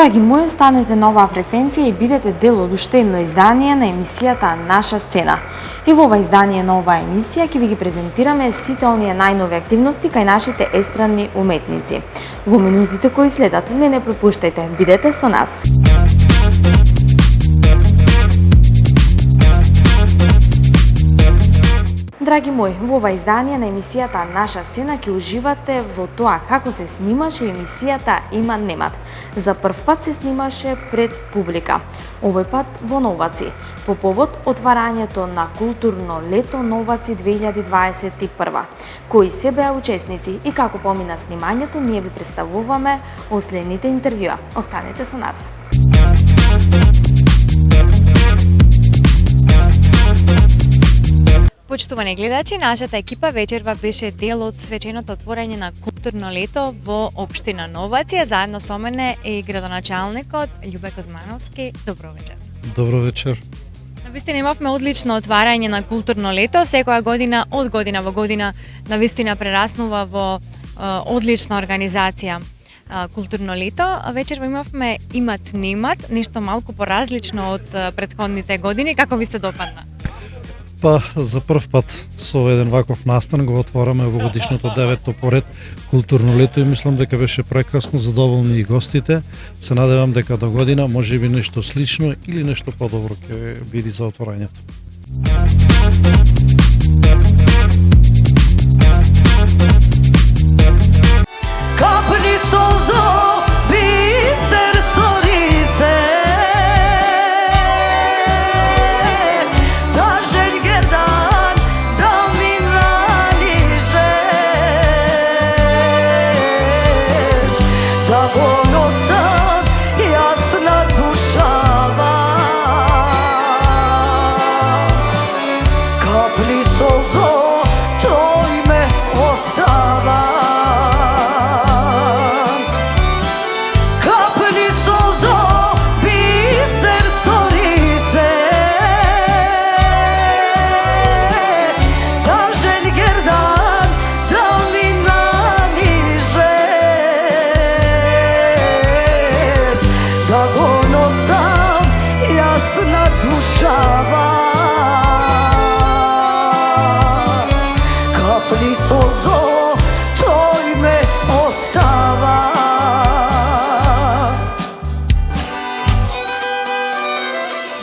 Драги мои, останете на оваа фреквенција и бидете дел од уште едно издание на емисијата Наша сцена. И во ова издание на оваа емисија ќе ви ги презентираме сите оние најнови активности кај нашите естрадни уметници. Во минутите кои следат, не пропуштајте, бидете со нас. Драги мои, во ова издание на емисијата Наша сцена ќе уживате во тоа како се снимаше емисијата Има немат. За прв пат се снимаше пред публика. Овој пат во Новаци, по повод отварањето на културно лето Новаци 2021. Кои се беа учесници и како помина снимањето, ние ви представуваме во следните интервјуа. Останете со нас. Почитувани гледачи, нашата екипа вечерва беше дел од свеченото отворање на културно лето во општина Новаци, заедно со мене е и градоначалникот Љубе Козмановски. Добро вечер. Добро вечер. Навистина имавме одлично отварање на културно лето, секоја година од година во година навистина прераснува во одлична организација. Културно лето, вечерва имавме Имат немат, нешто малку поразлично од претходните години. Како ви се допадна? Па, за прв пат со еден ваков настан го отвораме во годишното 9-то поред културно лето и мислам дека беше прекрасно, задоволни и гостите. Се надевам дека до година може би нешто слично или нешто подобро ќе биде за отворањето. Капни солзо, бисер стори се.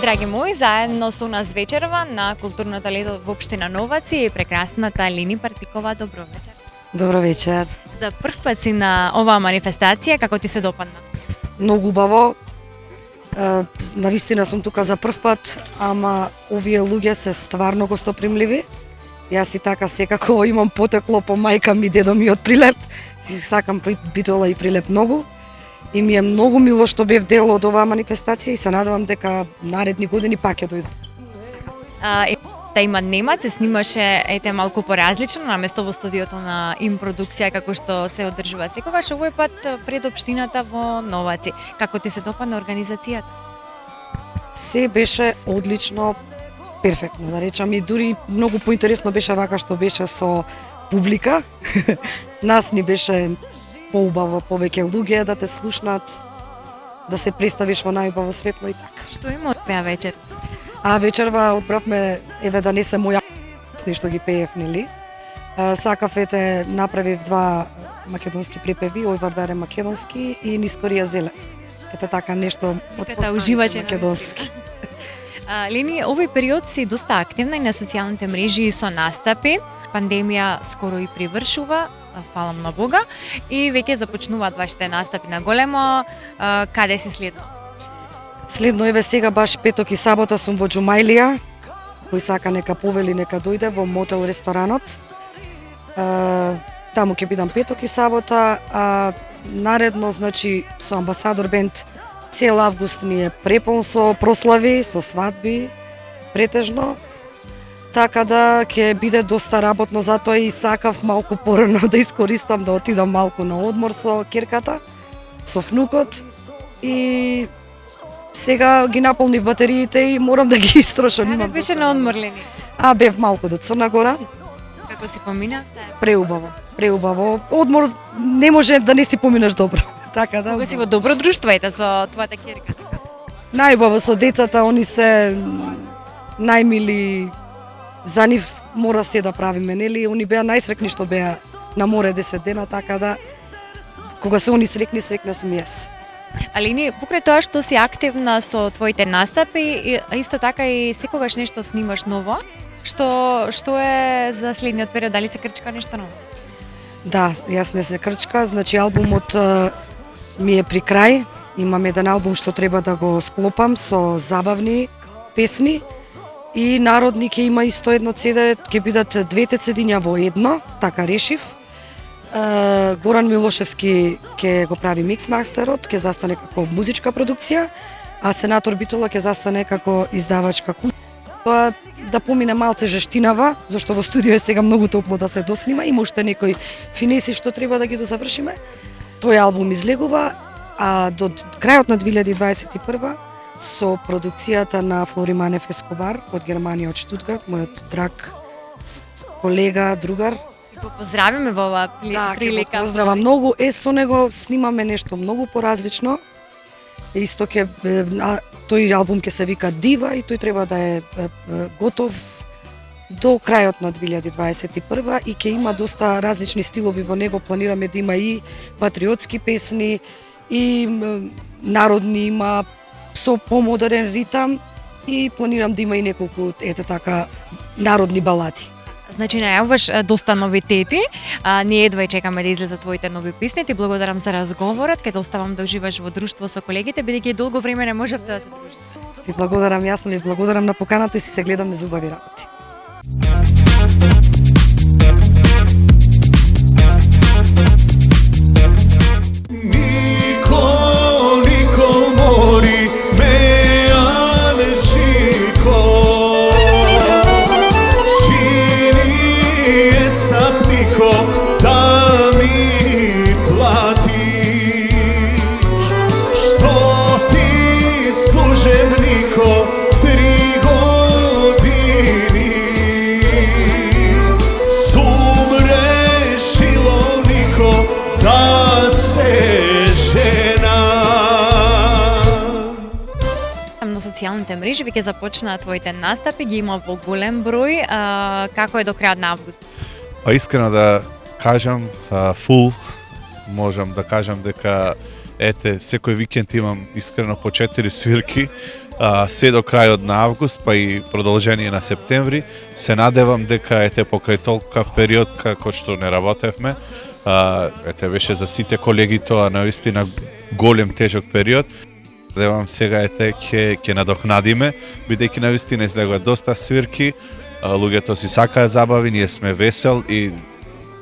Драги мои, заедно со нас вечерва на културното лето во општина Новаци и прекрасната Лини Партикова. Добро вечер. Добро вечер. За прв пат си на оваа манифестација, како ти се допадна? Многу убаво. Навистина сум тука за прв пат, ама овие луѓе се стварно гостопримливи. Јас и така секако имам потекло по мајка ми, дедо ми од Прилеп. Си сакам Битола и Прилеп многу. И ми е многу мило што бев дел од оваа манифестација и се надевам дека наредни години пак ќе дојдам. Да Има немат се снимаше малку поразлично наместо во студиото на Им продукција како што се одржува секогаш, овој пат пред општината во Новаци. Како ти се допадна организацијата? Се беше одлично, перфектно, да речам, и дури многу поинтересно беше вака што беше со публика. Нас ни беше поубаво, повеќе луѓе да те слушнат, да се представиш во најубаво светло и така. Што има од пеа вечер? Вечерва одбравме, да не се моја нешто ги пеев, нели? Сакав направив два македонски припеви, Ој Вардар е македонски и Нискорија зеле. Така нешто од македонски. Лини, овој период си доста активна и на социјалните мрежи со настапи. Пандемија скоро и привршува, фалам на Бога, и веќе започнуваат вашите настапи на големо. Каде си следно? Следно сега баш петок и сабота сум во Џумајлија. Кој сака нека повели, нека дојде во мотел ресторанот. Таму ќе бидам петок и сабота, а наредно, значи, со Амбасадор бенд цел август ни е препон со прослави, со свадби, претежно. Така да ќе биде доста работно, затоа и сакав малку порано да искористам да отидам малку на одмор со керката, со внукот, и сега ги наполнив батериите и морам да ги истрошам. Каде беше на одмор, Лени? Бев малку до Црна Гора. Како си поминавте? Преубаво, преубаво. Одмор не може да не си поминеш добро. Така да. Кога си во добро друштво ете со твојата ќерка. Најубаво со децата, они се најмили, за нив мора се да правиме, нели? Они беа најсрекни што беа на море 10 дена, така да кога се они срекни, срекна сум и јас. Алини, покрај тоа што си активна со твоите настапи, исто така и секогаш нешто снимаш ново, што е за следниот период, дали се крчка нешто ново? Да, јас не се крчка, значи албумот ми е при крај. Имам еден албум што треба да го склопам со забавни песни и народни ќе има исто едно CD, ќе бидат двете CD-ња во едно, така решив. Горан Милошевски ќе го прави микс-мастерот, ќе застане како музичка продукција, а Сенатор Битола ќе застане како издавачка куќа. Тоа да помине малце жештинава, зашто во студио е сега многу топло да се доснима, има уште некои финеси што треба да ги дозавршиме. Тој албум излегува, а до крајот на 2021 со продукцијата на Флори Манев Ескобар од Германија, од Штутгарт, мојот драг колега, другар. Го поздравиме во оваа прилика. Да, поздравам многу. Со него снимаме нешто многу поразлично. Исто ќе тој албум ќе се вика Дива и тој треба да е готов до крајот на 2021 и ќе има доста различни стилови во него. Планираме да има и патриотски песни, и народни, има со помодерен ритам и планирам да има и неколку така народни балади. Значи најаваш доста новитети. Ние едва и чекаме да излезат твоите нови песни. Ти благодарам за разговорот, ке те оставам да уживаш во друштво со колегите, бидејќи долго време не можевте да се дружите. Ти благодарам, јас ви благодарам на поканата и си се гледаме за убави работи. Социјалните мрежи веќе започнаа твоите настапи, ги има во голем број. Како е до крајот на август? Па искрено да кажам, фул можам да кажам дека секој викенд имам искрено по 4 свирки, се до крајот на август, па и продолжение на септември. Се надевам дека покрај толка период како што не работевме, беше за сите колеги тоа навистина голем тежок период. Надевам сега ќе надокнадиме, бидејќи навистина излегува доста свирки, луѓето си сакаат забави, ние сме весел и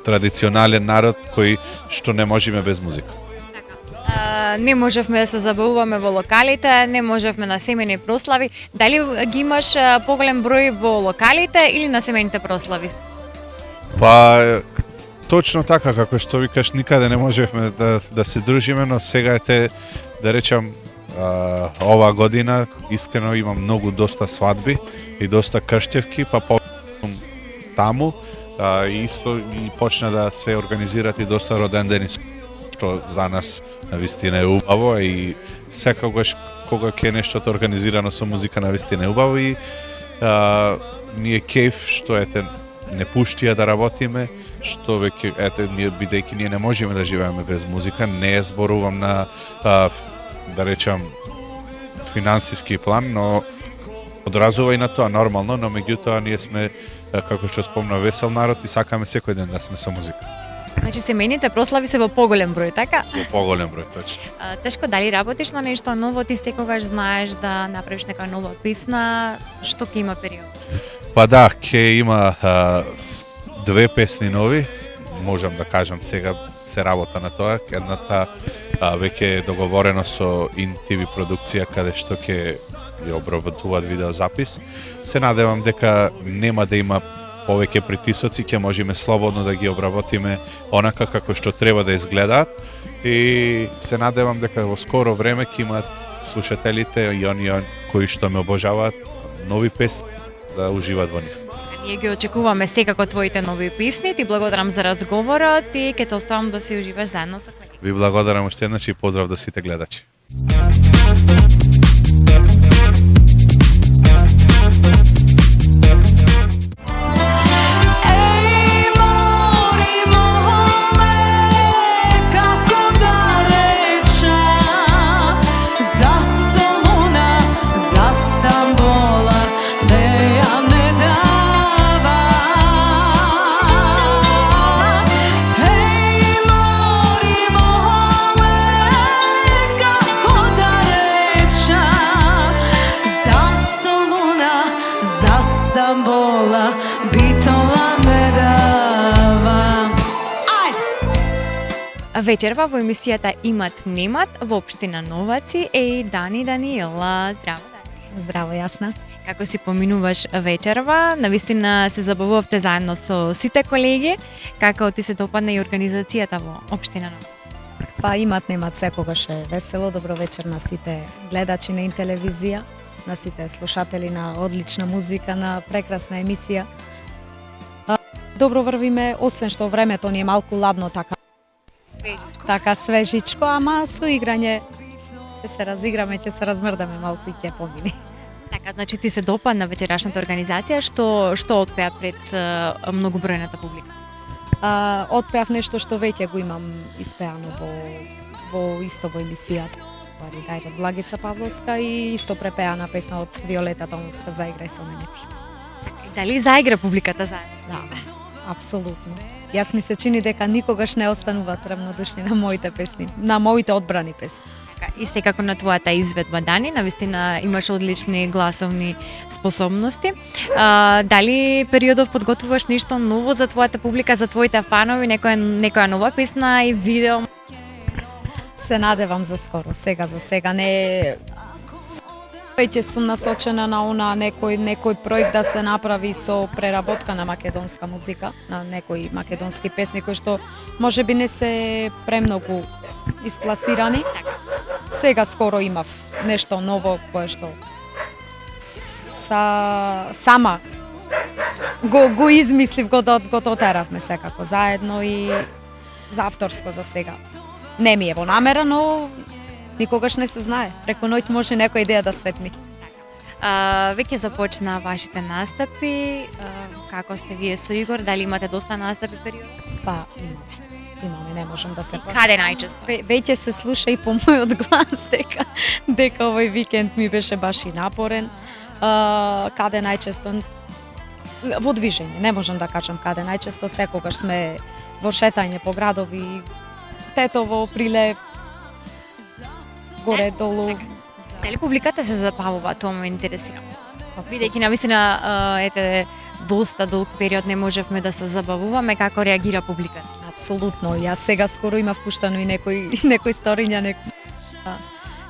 традиционален народ кој што не можеме без музика. Не можевме да се забавуваме во локалите, не можевме на семејни прослави. Дали ги имаш поголем број во локалите или на семејните прослави? Па точно така, како што викаш, никаде не можевме да се дружиме, но сега да речам, ова година искрено имам многу доста свадби и доста крштевки, па таму и исто и почна да се организират и доста родендени, што за нас навистина е убаво и секогаш кога ќе нештото организирано со музика навистина е убаво и ние кејф што не пуштија да работиме, што веќе ние бидејќи ние не можеме да живееме без музика, не зборувам на да речам финансиски план, но одразува и на тоа нормално, но меѓутоа ние сме, како што спомна, весел народ и сакаме секој ден да сме со музика. Значи семејните прослави се во поголем број, така? Во поголем број, точно. Тешко, дали работиш на нешто ново, ти секогаш знаеш да направиш нека нова песна, што ќе има период? Па да, ќе има 2 песни нови, можам да кажам сега се работа на тоа, едната веќе е договорено со InTV продукција каде што ќе ја обработуваат видеозапис. Се надевам дека нема да има повеќе притисоци, ќе можеме слободно да ги обработиме онака како што треба да изгледаат и се надевам дека во скоро време ќе имаат слушателите и оние кои што ме обожаваат нови песни да уживаат во нив. Ние ги очекуваме секако твоите нови песни. Ти благодарам за разговорот и ќе те оставам да се уживаш заедно со колегите. Ви благодарам уште еднаш и поздрав до сите гледачи. Ej, mori mome, kako da rečam, za Soluna, za Stambola, da ja ne davam. Ej, mori mome, kako da rečam, za Soluna, za Stambola, bitola ne davam. Вечерва во емисијата Имат немат во општина Новаци е и Дани Даниела. Здраво, Дани. Здраво, јасна. Како си поминуваш вечерва? Навистина се забавувавте заедно со сите колеги. Како ти се допадна и организацијата во општина Новаци? Па имат немат секогаш е весело. Добро вечер на сите гледачи на телевизија, на сите слушатели на одлична музика, на прекрасна емисија. Добро врвиме, освен што времето ни е малку ладно, така свежичко, ама со играње ќе се разиграме, ќе се размрдаме малку и ќе помини. Така, значи ти се допадна вечерашната организација, што отпеа пред многобројната публика? Отпеав нешто што веќе го имам испеано во исто во емисијата. Бари дајде Благица Павловска и исто препеана песна од Виолета Томовска "Заиграј со мене ти". Дали заигра публиката заедно? Да, апсолутно. Јас ми се чини дека никогаш не остануваат равнодушни на моите песни, на моите одбрани песни. Така, и секако на твојата изведба, Дани, навистина имаш одлични гласовни способности. Дали периодов подготвуваш нешто ново за твојата публика, за твоите фанови, некоја нова песна и видео? Се надевам за скоро, сега за сега не. Веќе сум насочена на некој проект да се направи со преработка на македонска музика, на некои македонски песни кои што можеби не се премногу испласирани. Сега скоро имав нешто ново кое што сама го измислив, го дотеравме секако заедно и за авторско за сега. Не ми е во намера, но никогаш не се знае. Преку ноќ може некоја идеја да светни. Веќе започна вашите настапи. Како сте вие со Игор? Дали имате доста настапи период? Па, имаме, не можам да се Каде најчесто? Веќе се слуша и по мојот глас дека овој викенд ми беше баш и напорен. Каде најчесто? Во движење, не можам да кажам каде најчесто, секогаш сме во шетање по градови, Тетово, Прилеп, горе долу. Дали публиката се забавува, тоа ме интересира. Бидејќи навистина ете доста долг период не можевме да се забавуваме, како реагира публиката? Апсолутно. Јас сега скоро имав пуштано и некој сториња на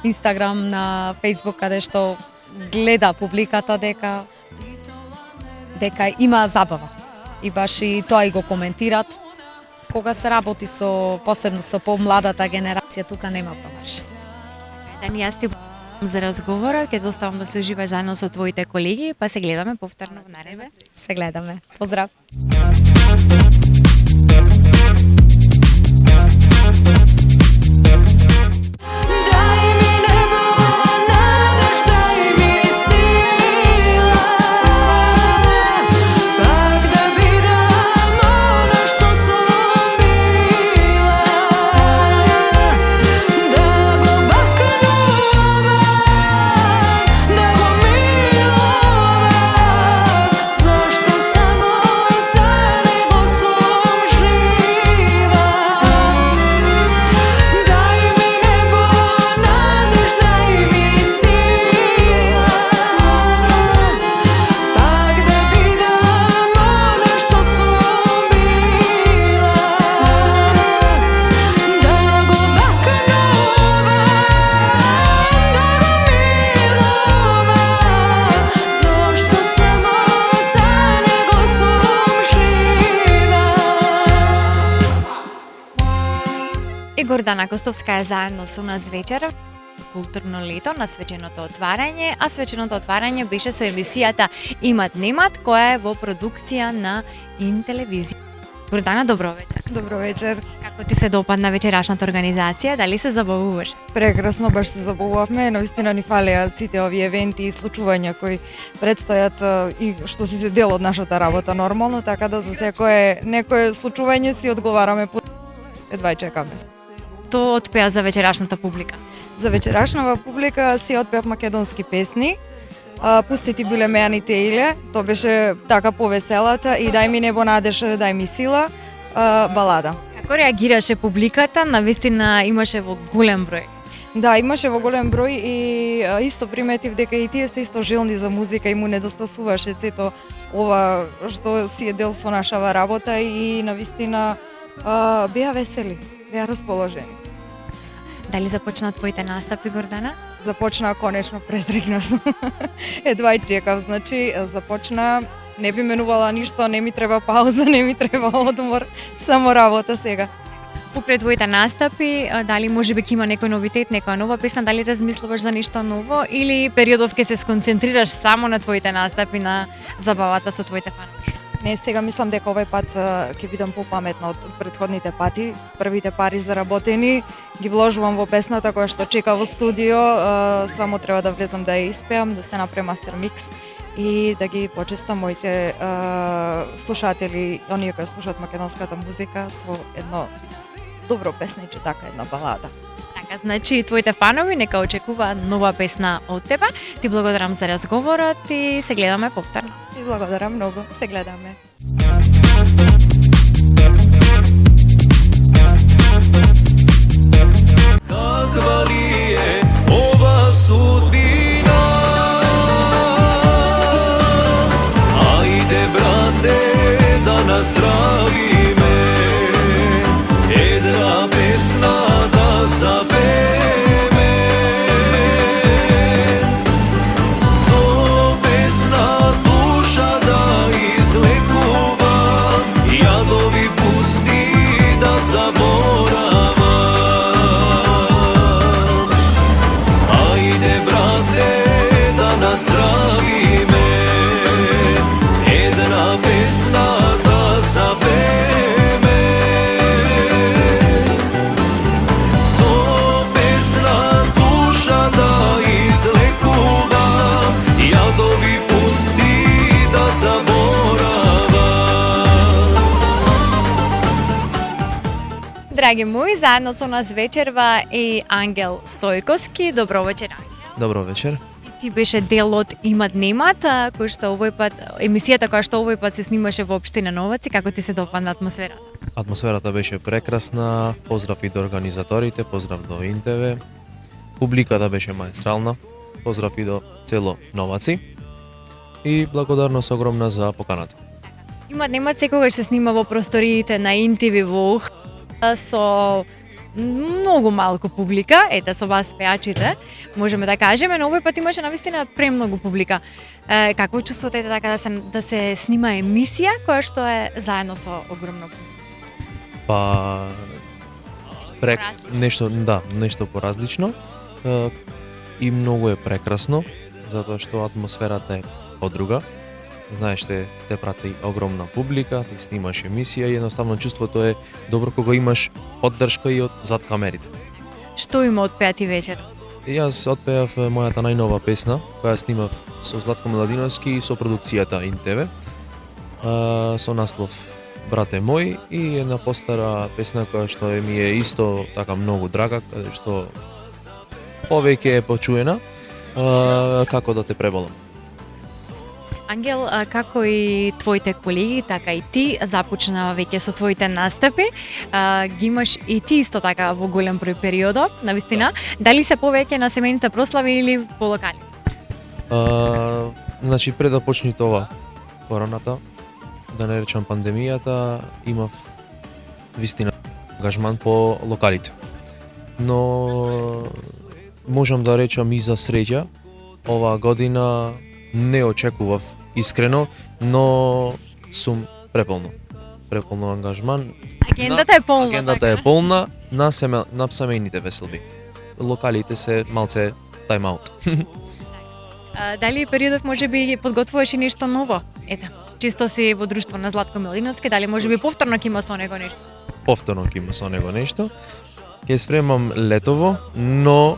Инстаграм, на Фејсбук, каде што гледа публиката дека има забава. И баш и тоа и го коментират. Кога се работи посебно со помладата генерација, тука нема промарш. Дани, јас ти за разговорот, ќе доставам да се уживаш заедно со твоите колеги, па се гледаме повторно во наредбе. Се гледаме. Поздрав. Гордана Костовска е заедно со нас вечер. Културно лето на свеченото отварање, а свеченото отварање беше со емисијата Имат немат, која е во продукција на Интелевизија. Гордана, добро вечер. Добро вечер. Како ти се допадна вечерашната организација? Дали се забавуваш? Прекрасно, баш се забавувавме. Навистина ни фалеа сите овие евенти и случувања кои предстојат и што си се дел од нашата работа нормално, така да за некое случување си одговараме по едва и чекаме. Тоа отпеа за вечерашната публика. За вечерашната публика си отпеав македонски песни. Пусти ти биле меаните иле, тоа беше така повеселата и дај ми небо надеж, дај ми сила, балада. Како реагираше публиката? Навистина имаше во голем број. Да, имаше во голем број и исто приметив дека и тие се исто жилни за музика и му недостасуваше сето ова што си е дел со нашава работа и навистина беа весели, беа расположени. Дали започна твоите настапи, Гордана? Започна конечно, презригна сум. Едва и чекав, значи започна, не би менувала ништо, не ми треба пауза, не ми треба одмор, само работа сега. Покрај твоите настапи, дали можеби ќе има некој новитет, некоја нова песна, дали размислуваш за ништо ново или периодов ќе се сконцентрираш само на твоите настапи, на забавата со твоите фанови? Не, сега мислам дека овој пат ќе бидам попаметна од претходните пати. Првите пари заработени ги вложувам во песната која што чека во студио, само треба да влезам да ја испеам, да се направи мастер микс и да ги почестам моите слушатели, оние кои слушаат македонската музика со едно добро песниче, така една балада. Така, значи твоите фанови нека очекуваат нова песна од тебе. Ти благодарам за разговорот и се гледаме повторно. И благодарам многу. Се гледаме. Каква ли е ова судбина? Ајде, брате, да наздравиме, една песна да запеме. Со песна душа да излекува, јадови пусти да заборава. Ајде, брате, да наздравиме, една песна да запеме. Со песна душа да излекува, јадови пусти да заборава. Драги мои, заедно со нас вечерва и Ангел Стојковски. Добро вечер, Ангел. Добро вечер. Ти беше дел од Имат немат, кој што овој пат емисијата која што овој пат се снимаше во општина Новаци. Како ти се допадна атмосферата? Атмосферата беше прекрасна. Поздрав и до организаторите, поздрав до ИНТВ. Публиката беше маестрална. Поздрав и до цело Новаци. И благодарност огромна за поканата. Имат немат секогаш се снима во просториите на ИНТВ во Ух, со многу малку публика, ете со вас пеачите, можеме да кажеме, но овој пат имаше навистина премногу публика. Какво чувствувате така да се снима емисија која што е заедно со огромно публика? Па нешто поразлично. И многу е прекрасно, затоа што атмосферата е подруга. Знаеш, те прати огромна публика, ти снимаш емисија и едноставно чувството е добро кога имаш поддршка и од зад камерите. Што има од пеати вечер? Јас отпеав мојата најнова песна, која снимав со Златко Младиновски и со продукцијата ИНТВ, со наслов Брате мој, и една постара песна која што ми е исто така многу драга, каде што повеќе е почуена, Како да те преболам. Ангел, како и твоите колеги, така и ти започнава веќе со твоите настапи. Ги имаш и ти исто така во голем број периодов, навистина. Дали се повеќе на семејните прослави или по локали? Значи, пред да почне ова короната, да не речам пандемијата, имав вистина ангажман по локалите. Но можам да речам и за среќа, оваа година не очекував искрено, но сум преполно ангажман. Агендата е полна. Агендата е полна на семејните веселби. Локалите се малце тайм-аут. Дали периодов може би подготвуваш и нешто ново? Ете. Чисто си во друштво на Златко Милиновски, дали можеби повторно ќе има со него нешто? Повторно ќе има со него нешто. Ќе спремам летово, но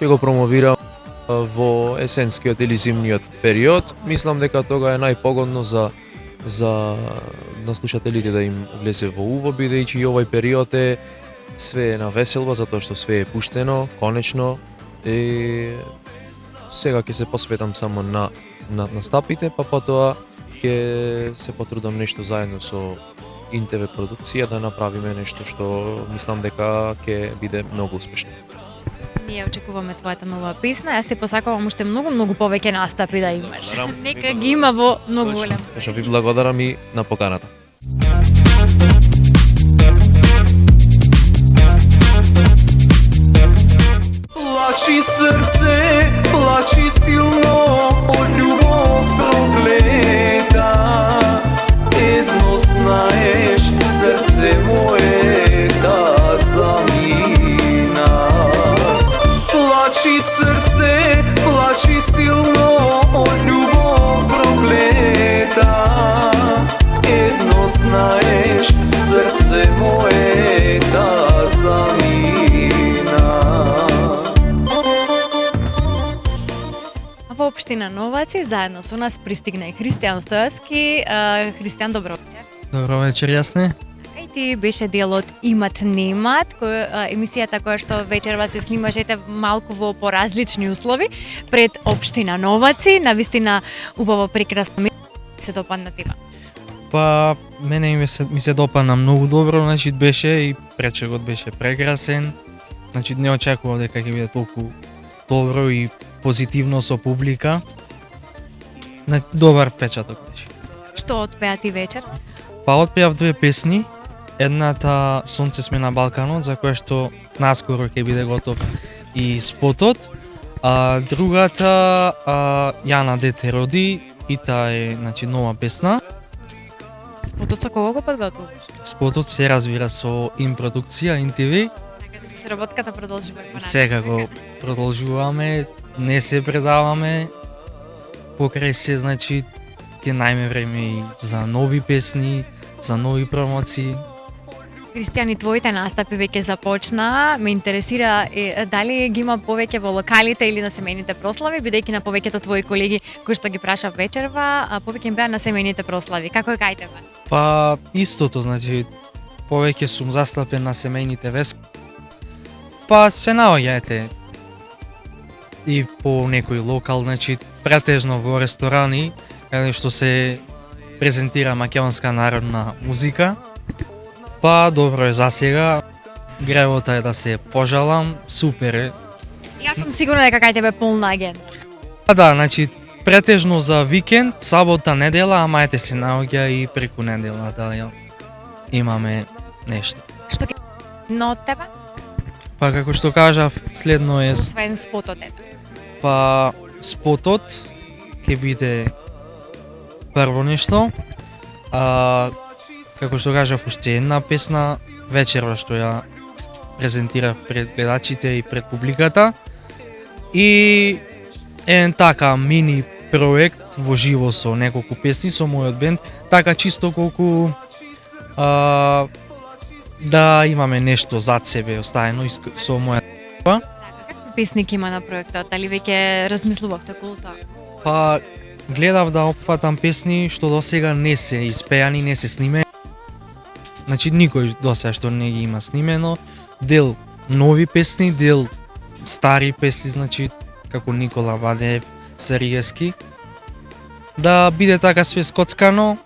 ќе го промовирам во есенскиот или зимниот период. Мислам дека тога е најпогодно за на слушателите да им влезе во уво, бидејќи и овој период е све е на веселба, затоа што све е пуштено, конечно. И сега ќе се посветам само на настапите, па потоа ќе се потрудам нешто заедно со ИНТВ продукција да направиме нешто што мислам дека ќе биде многу успешно. Ние очекуваме твојата нова песна. Јас ти посакувам уште многу повеќе настапи да имаш. Нека ги има во многу голем. Што ви благодарам и на поканата. Плачи срце, плачи силно, од љубов проклета. Едно знаеш, срце мое да замина. Плачи срце, плачи силно, од љубов проклета. Едно знаеш, срце мое да замина. Во општина Новаци заедно со нас пристигна и Христијан Стојаски. Христијан, добро вечер. Добро вечер, Јасне. Кај ти беше дел од Имат немат, емисијата која што вечерва се снимаше малку во поразлични услови пред општина Новаци. Навистина убаво прекрасно се допадна тива. Па мене ми се допадна многу добро, значи беше и пречегот беше прекрасен. Значи не очекував дека ќе биде толку добро и позитивно со публика. Добар впечаток беше. Што отпеа ти вечер? Па отпеав две песни. Едната Сонце сме на Балканот, за која што наскоро ќе биде готов и спотот. А другата Јана дете роди, и таа е значи нова песна. Спотот со кого го подготвил? Спотот се разбира со Продукција, ИНТВ. Така се работката продолжува. Секако продолжуваме, не се предаваме. Покрај се, значи, ќе најме време и за нови песни, за нови промоции. Христијани, твоите настапи веќе започна. Ме интересира дали ги има повеќе во локалите или на семејните прослави, бидејќи на повеќето твои колеги кои што ги прашав вечерва, повеќе им беа на семејните прослави. Како е кај тебе? Па истото, значи, повеќе сум застапен на семејните вески. Па се наоѓаете и по некој локал, значи претежно во ресторани, каде што се презентира македонска народна музика. Па добро е за сега. Гревота е да се пожалам, супер е. Јас сум сигурна дека кај тебе полна агенда. Па да, значи претежно за викенд, сабота, недела, ама ете се наоѓа и преку недела да имаме нешто. Што ќе но од тебе? Па како што кажав, следно е Освен спотот ето. па спотот ќе биде прво нешто. Како што кажав, уште една песна вечерва што ја презентирав пред гледачите и пред публиката. И еден така мини проект во живо со неколку песни со мојот бенд, така чисто колку да имаме нешто зад себе оставено со моја Какви песни ќе има на проектот? Дали веќе размислувавте околу тоа? Па гледав да опфатам песни што досега не се испеани, не се сниме. Значи никој досега што не ги има снимено. Дел нови песни, дел стари песни, значи како Никола Вадеев, Сергиевски. Да биде така све скоцкано,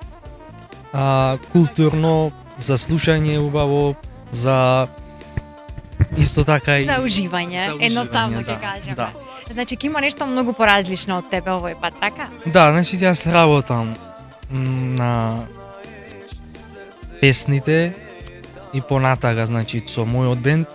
културно, за слушање убаво, за исто така и За уживање, едноставно ќе кажеме. Да. Значи ќе има нешто многу поразлично од тебе овој пат, така? Да, значи јас работам на песните и понатага, значи со мојот бенд.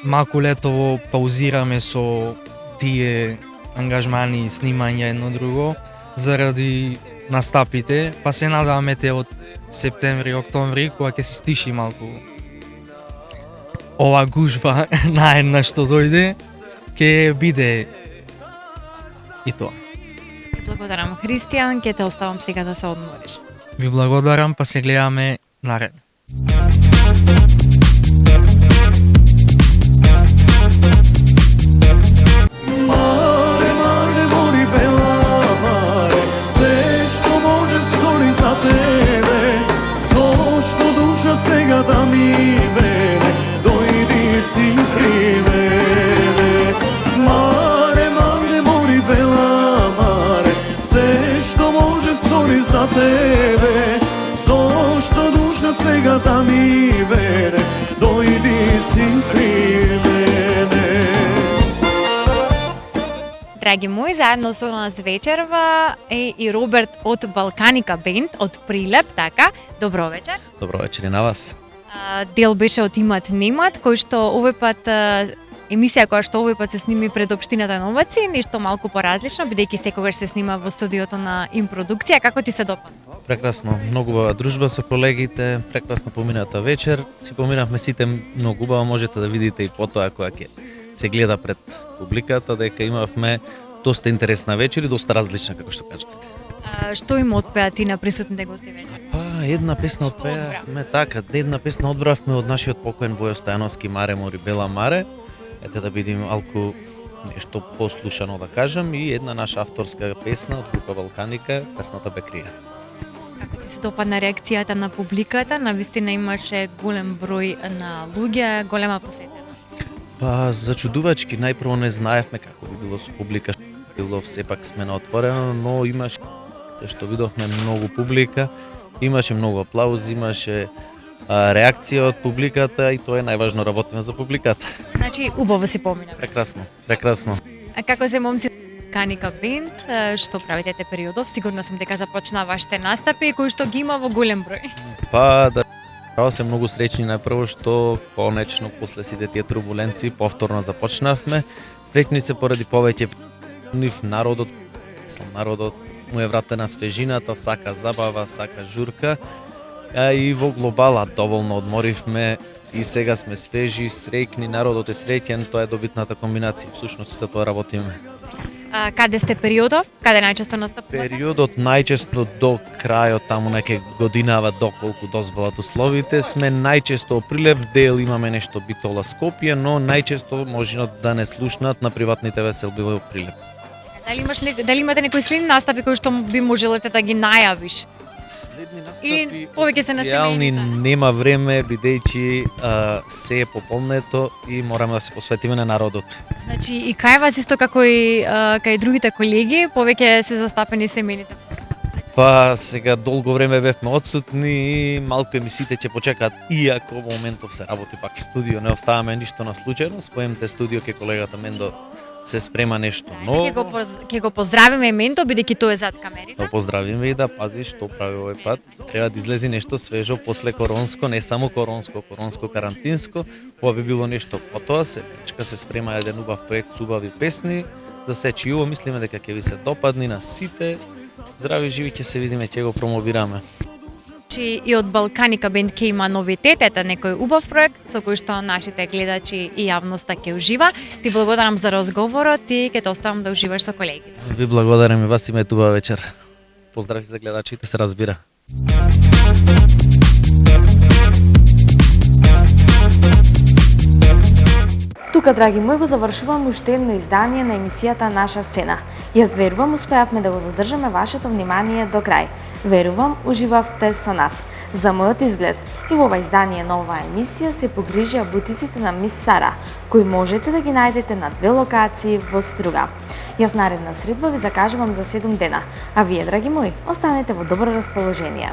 Малку летово паузираме со тие ангажмани и снимање едно друго заради настапите, па се надаваме те од септември, октомври, кога ќе се стиши малку ова гужва наедна што дојде, ќе биде и тоа. Благодарам, Христијан, ќе те оставам сега да се одмориш. Ви благодарам, па се гледаме наредно. Mare, mare, mori bela mare, sve što možem stori za tebe. Zašto duša svega da mi vere, dojdi si pri mene. Mare, mare, mori bela mare, sve što možem stori za tebe. Zašto duša svega da mi vere, dojdi si pri mene. Драги мои, заедно со нас вечерва е и Роберт од Балканика Бенд, од Прилеп, така? Добро вечер. Добро вечер и на вас. Дел беше од Имат Немат, кој што овој пат емисија која што овој пат се сними пред општината Новаци, нешто малку поразлично, бидејќи секогаш се снима во студиото на Им продукција. Како ти се допадна? Прекрасно, многу убава дружба со колегите, прекрасно помината вечер. Си поминавме сите многу убаво, можете да видите и потоа која ќе се гледа пред публиката, дека имавме доста интересна вечер и доста различна, како што кажавте. Што им отпеа ти на присутните гости вечер? Една песна отпеавме, така, една песна одбравме од нашиот покоен Војо Стојановски, Маре, мори бела маре. Ете да видим малку нешто послушано да кажам, и една наша авторска песна од група Балканика, песната Бекрија. Како ти се допадна реакцијата на публиката? Навистина имаше голем број на луѓе, голема посетеност. Па, зачудувачки, најпрво не знаевме како би било со публика, било сепак сме на отворено, но имаше, што видовме, многу публика, имаше многу аплаузи, имаше реакција од публиката и тоа е најважно, работиме за публиката. Значи, убаво си помина. Прекрасно, прекрасно. А како се момци Балканика Бенд, што правите те периодов? Сигурно сум дека започна вашите настапи кои што ги има во голем број. Па, да, право се многу среќни најпрво што конечно после сите тие турбуленции повторно започнавме. Среќни се поради повеќе нив народот му е вратена свежината, сака забава, сака журка. И во глобала доволно одморивме и сега сме свежи, среќни, народот е среќен, тоа е добитната комбинација. Всушност за тоа работиме. Каде сте периодов? Каде најчесто настапувате? Периодот најчесто до крајот, таму неке годинава доколку дозволат условите, сме најчесто во Прилеп, дел имаме нешто Битола, Скопје, но најчесто можат да не слушнат на приватните веселби во Прилеп. Дали имате некои следни настапи кои што би можелете да ги најавиш? Следни Или настапи повеќе се на потенцијални семејните? нема време, бидејќи се е пополнето и мораме да се посветиме на народот. Значи и кај вас исто како и кај другите колеги, повеќе се застапени семејните? Па сега долго време бевме отсутни и малку емисиите ќе почекаат, иако во моментов се работи пак в студио, не оставаме ништо на случајно, споемте студио ке колегата Мендо се спрема нешто ново. Ќе го поздравиме Менто, бидејќи тој е зад камерите. Да поздравиме и да пази што прави овој пат. Треба да излезе нешто свежо после коронско, не само коронско карантинско. Ова би било нешто потоа, се пречка, се спрема еден убав проект со убави песни. За сечи уво мислиме дека ќе ви се допадни на сите. Здрави живи, ќе се видиме, ќе го промовираме. Значи и од Балканика Бенд ќе има новитет, ета некој убав проект со кој што нашите гледачи и јавноста ќе ужива. Ти благодарам за разговорот и ќе те оставам да уживаш со колегите. Ви благодарам и вас, имајте убава вечер. Поздрави за гледачите, се разбира. Тука, драги мои, го завршувам уште едно издание на емисијата Наша сцена. Јас верувам, успеавме да го задржаме вашето внимание до крај. Верувам, уживавте со нас. За мојот изглед и во ова издание на оваа емисија се погрижија бутиците на Мис Сара, кои можете да ги најдете на 2 локации во Струга. Јас наредна средба ви закажувам за 7 дена, а вие, драги мои, останете во добро расположение.